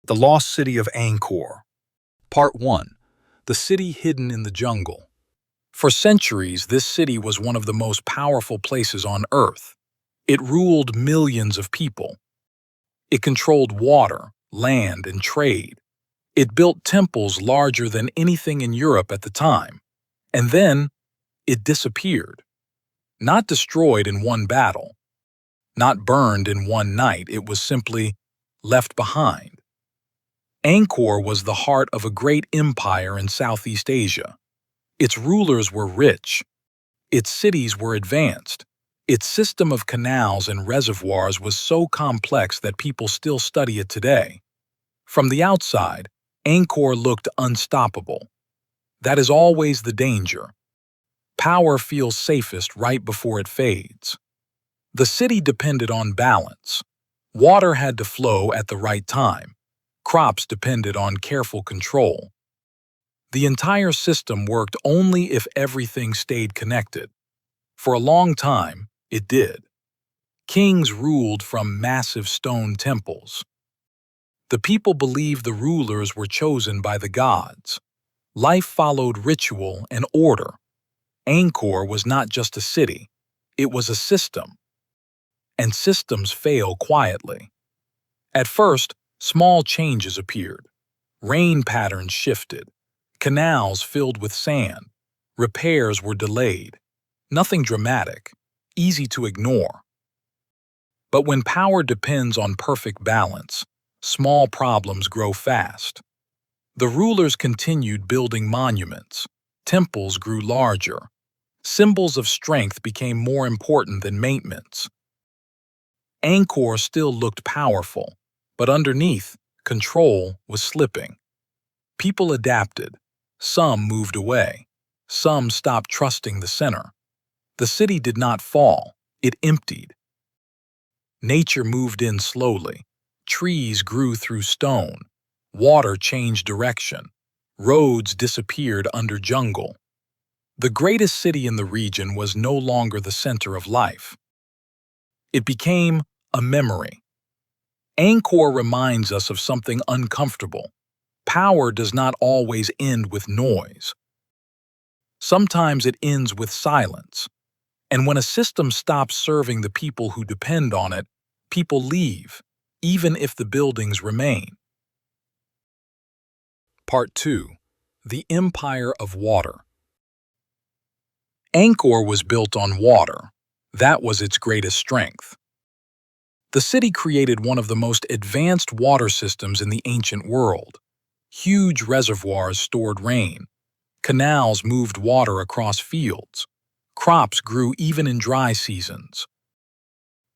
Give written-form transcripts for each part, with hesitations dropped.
The Lost City of Angkor. Part 1. The City Hidden in the Jungle. For centuries, this city was one of the most powerful places on Earth. It ruled millions of people. It controlled water, land, and trade. It built temples larger than anything in Europe at the time. And then, it disappeared. Not destroyed in one battle. Not burned in one night. It was simply left behind. Angkor was the heart of a great empire in Southeast Asia. Its rulers were rich. Its cities were advanced. Its system of canals and reservoirs was so complex that people still study it today. From the outside, Angkor looked unstoppable. That is always the danger. Power feels safest right before it fades. The city depended on balance. Water had to flow at the right time. Crops depended on careful control. The entire system worked only if everything stayed connected. For a long time, it did. Kings ruled from massive stone temples. The people believed the rulers were chosen by the gods. Life followed ritual and order. Angkor was not just a city, it was a system. And systems fail quietly. At first, small changes appeared. Rain patterns shifted. Canals filled with sand. Repairs were delayed. Nothing dramatic, easy to ignore. But when power depends on perfect balance, small problems grow fast. The rulers continued building monuments. Temples grew larger. Symbols of strength became more important than maintenance. Angkor still looked powerful, but underneath, control was slipping. People adapted. Some moved away. Some stopped trusting the center. The city did not fall, it emptied. Nature moved in slowly. Trees grew through stone. Water changed direction. Roads disappeared under jungle. The greatest city in the region was no longer the center of life. It became a memory. Angkor reminds us of something uncomfortable. Power does not always end with noise. Sometimes it ends with silence. And when a system stops serving the people who depend on it, people leave, even if the buildings remain. Part 2. The Empire of Water. Angkor was built on water. That was its greatest strength. The city created one of the most advanced water systems in the ancient world. Huge reservoirs stored rain. Canals moved water across fields. Crops grew even in dry seasons.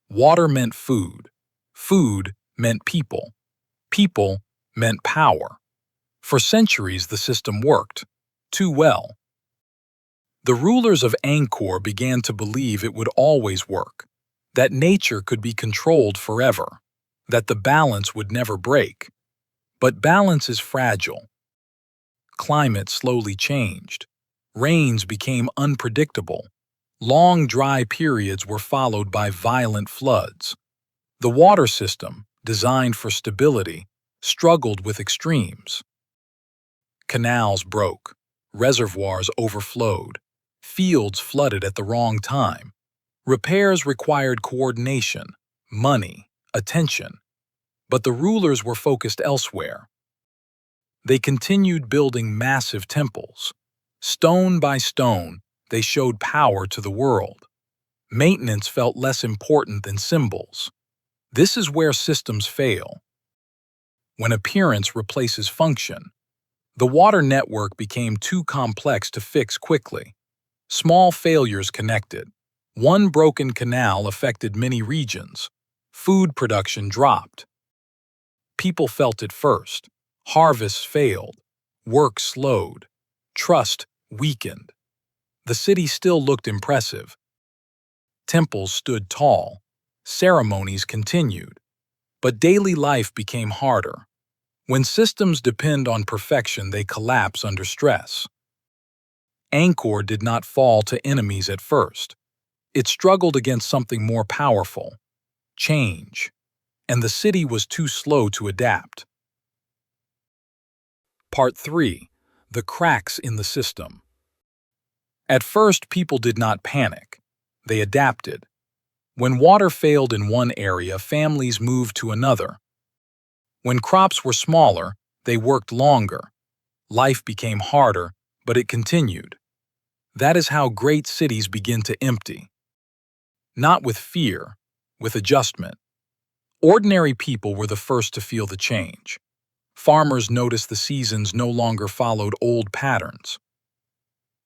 Water meant food. Food meant people. People meant power. For centuries, the system worked. Too well. The rulers of Angkor began to believe it would always work. That nature could be controlled forever. That the balance would never break. But balance is fragile. Climate slowly changed. Rains became unpredictable. Long dry periods were followed by violent floods. The water system, designed for stability, struggled with extremes. Canals broke. Reservoirs overflowed. Fields flooded at the wrong time. Repairs required coordination, money, attention. But the rulers were focused elsewhere. They continued building massive temples. Stone by stone, they showed power to the world. Maintenance felt less important than symbols. This is where systems fail. When appearance replaces function, the water network became too complex to fix quickly. Small failures connected. One broken canal affected many regions. Food production dropped. People felt it first. Harvests failed. Work slowed. Trust weakened. The city still looked impressive. Temples stood tall. Ceremonies continued. But daily life became harder. When systems depend on perfection, they collapse under stress. Angkor did not fall to enemies at first. It struggled against something more powerful, change, and the city was too slow to adapt. Part 3. The cracks in the system. At first, people did not panic. They adapted. When water failed in one area, families moved to another. When crops were smaller, they worked longer. Life became harder, but it continued. That is how great cities begin to empty. Not with fear, with adjustment. Ordinary people were the first to feel the change. Farmers noticed the seasons no longer followed old patterns.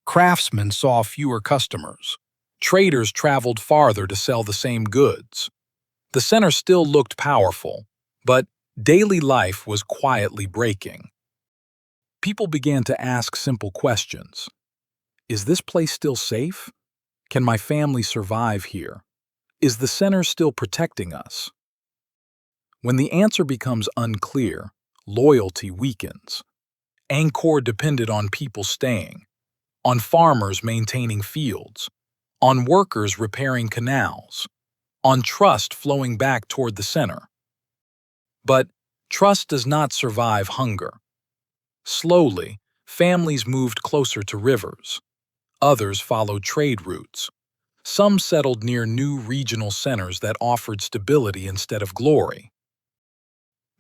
Craftsmen saw fewer customers. Traders traveled farther to sell the same goods. The center still looked powerful, but daily life was quietly breaking. People began to ask simple questions. Is this place still safe? Can my family survive here? Is the center still protecting us? When the answer becomes unclear, loyalty weakens. Angkor depended on people staying, on farmers maintaining fields, on workers repairing canals, on trust flowing back toward the center. But trust does not survive hunger. Slowly, families moved closer to rivers. Others followed trade routes. Some settled near new regional centers that offered stability instead of glory.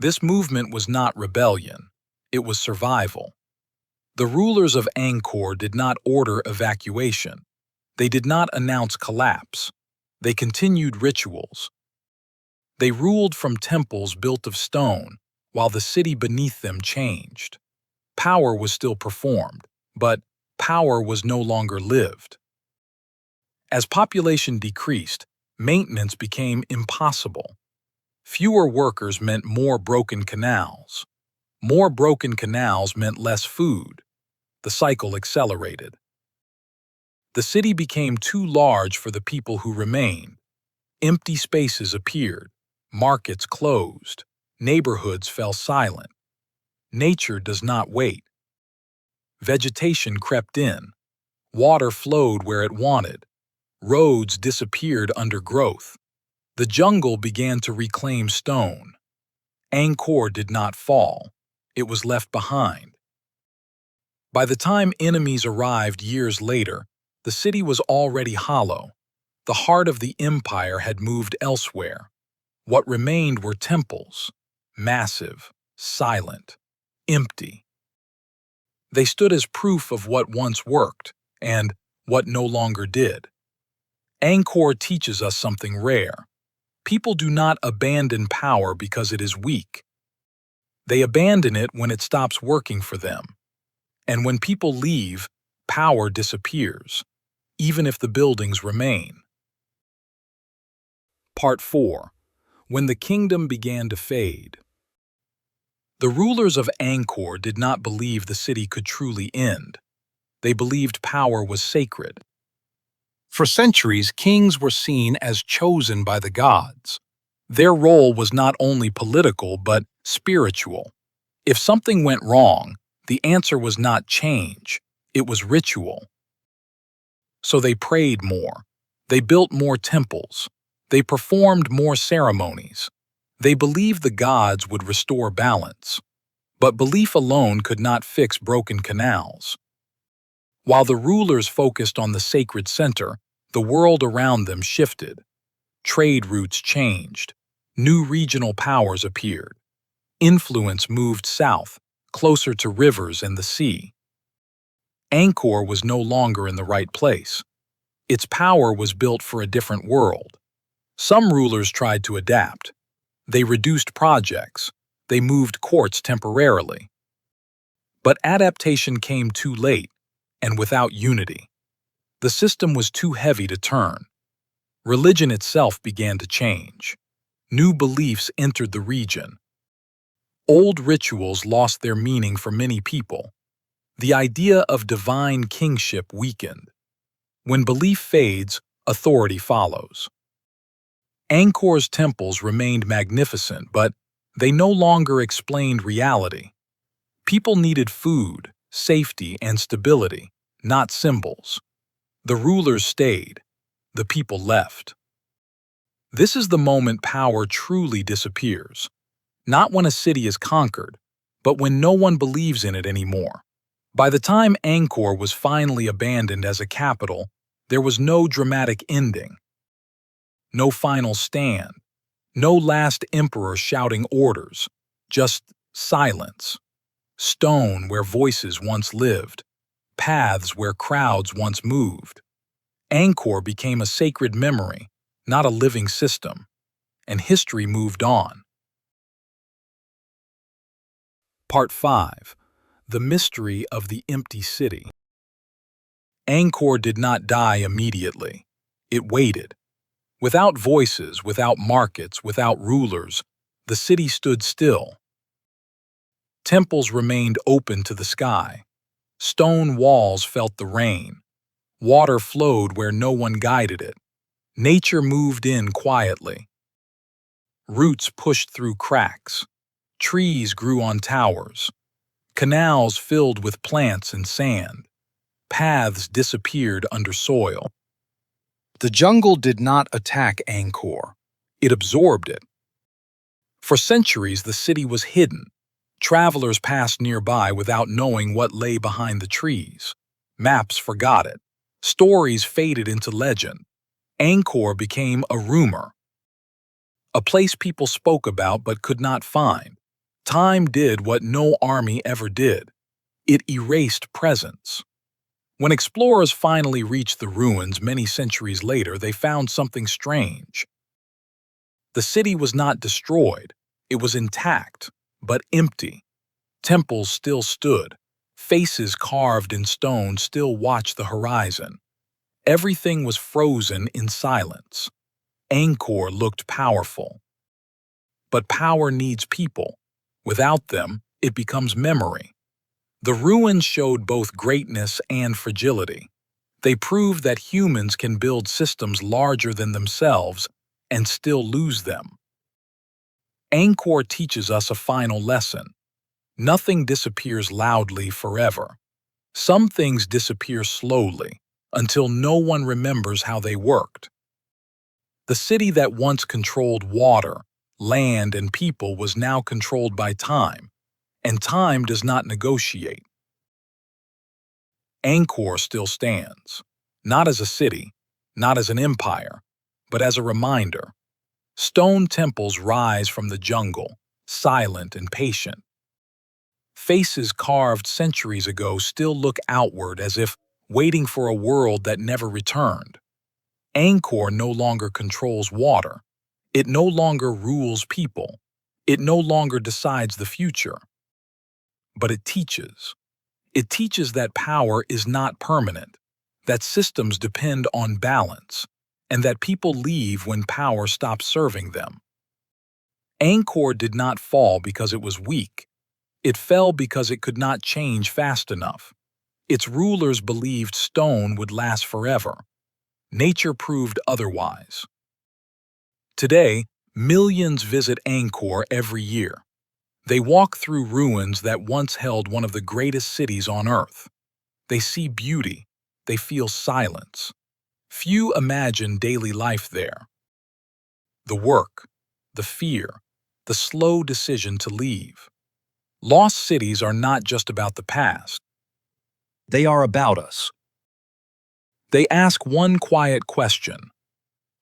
This movement was not rebellion, it was survival. The rulers of Angkor did not order evacuation. They did not announce collapse. They continued rituals. They ruled from temples built of stone, while the city beneath them changed. Power was still performed, but power was no longer lived. As population decreased, maintenance became impossible. Fewer workers meant more broken canals. More broken canals meant less food. The cycle accelerated. The city became too large for the people who remained. Empty spaces appeared. Markets closed. Neighborhoods fell silent. Nature does not wait. Vegetation crept in. Water flowed where it wanted. Roads disappeared under growth. The jungle began to reclaim stone. Angkor did not fall. It was left behind. By the time enemies arrived years later, the city was already hollow. The heart of the empire had moved elsewhere. What remained were temples, massive, silent, empty. They stood as proof of what once worked and what no longer did. Angkor teaches us something rare. People do not abandon power because it is weak. They abandon it when it stops working for them. And when people leave, power disappears, even if the buildings remain. Part 4. When the kingdom began to fade. The rulers of Angkor did not believe the city could truly end. They believed power was sacred. For centuries, kings were seen as chosen by the gods. Their role was not only political but spiritual. If something went wrong, the answer was not change, it was ritual. So they prayed more. They built more temples. They performed more ceremonies. They believed the gods would restore balance. But belief alone could not fix broken canals. While the rulers focused on the sacred center, the world around them shifted. Trade routes changed. New regional powers appeared. Influence moved south, closer to rivers and the sea. Angkor was no longer in the right place. Its power was built for a different world. Some rulers tried to adapt. They reduced projects. They moved courts temporarily. But adaptation came too late, and without unity. The system was too heavy to turn. Religion itself began to change. New beliefs entered the region. Old rituals lost their meaning for many people. The idea of divine kingship weakened. When belief fades, authority follows. Angkor's temples remained magnificent, but they no longer explained reality. People needed food, safety, and stability, not symbols. The rulers stayed. The people left. This is the moment power truly disappears. Not when a city is conquered, but when no one believes in it anymore. By the time Angkor was finally abandoned as a capital, there was no dramatic ending, no final stand, no last emperor shouting orders, just silence. Stone where voices once lived, paths where crowds once moved. Angkor became a sacred memory, not a living system, and history moved on. Part 5. The Mystery of the Empty City. Angkor did not die immediately. It waited. Without voices, without markets, without rulers, the city stood still. Temples remained open to the sky. Stone walls felt the rain. Water flowed where no one guided it. Nature moved in quietly. Roots pushed through cracks. Trees grew on towers. Canals filled with plants and sand. Paths disappeared under soil. The jungle did not attack Angkor. It absorbed it. For centuries, the city was hidden. Travelers passed nearby without knowing what lay behind the trees. Maps forgot it. Stories faded into legend. Angkor became a rumor, a place people spoke about but could not find. Time did what no army ever did. It erased presence. When explorers finally reached the ruins many centuries later, they found something strange. The city was not destroyed. It was intact, but empty. Temples still stood. Faces carved in stone still watched the horizon. Everything was frozen in silence. Angkor looked powerful. But power needs people. Without them, it becomes memory. The ruins showed both greatness and fragility. They proved that humans can build systems larger than themselves and still lose them. Angkor teaches us a final lesson. Nothing disappears loudly forever. Some things disappear slowly, until no one remembers how they worked. The city that once controlled water, land, and people was now controlled by time, and time does not negotiate. Angkor still stands, not as a city, not as an empire, but as a reminder. Stone temples rise from the jungle, silent and patient. Faces carved centuries ago still look outward as if waiting for a world that never returned. Angkor no longer controls water. It no longer rules people. It no longer decides the future. But it teaches. It teaches that power is not permanent, that systems depend on balance, and that people leave when power stops serving them. Angkor did not fall because it was weak. It fell because it could not change fast enough. Its rulers believed stone would last forever. Nature proved otherwise. Today, millions visit Angkor every year. They walk through ruins that once held one of the greatest cities on Earth. They see beauty. They feel silence. Few imagine daily life there. The work, the fear, the slow decision to leave. Lost cities are not just about the past. They are about us. They ask one quiet question.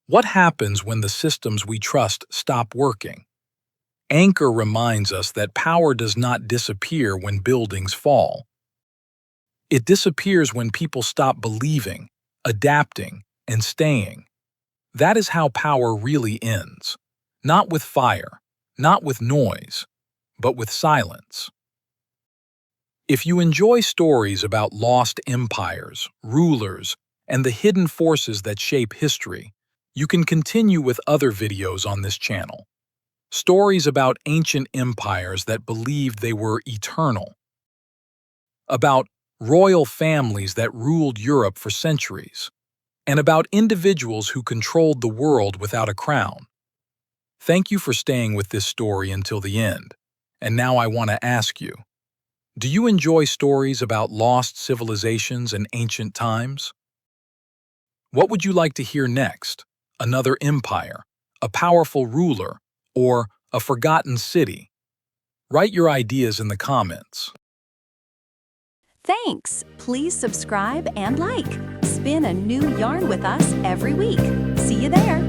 What happens when the systems we trust stop working? Angkor reminds us that power does not disappear when buildings fall. It disappears when people stop believing, adapting, and staying. That is how power really ends. Not with fire, not with noise, but with silence. If you enjoy stories about lost empires, rulers, and the hidden forces that shape history, you can continue with other videos on this channel. Stories about ancient empires that believed they were eternal. About royal families that ruled Europe for centuries. And about individuals who controlled the world without a crown. Thank you for staying with this story until the end. And now I want to ask you, do you enjoy stories about lost civilizations and ancient times? What would you like to hear next? Another empire, a powerful ruler, or a forgotten city? Write your ideas in the comments. Thanks! Please subscribe and like. Spin a new yarn with us every week. See you there!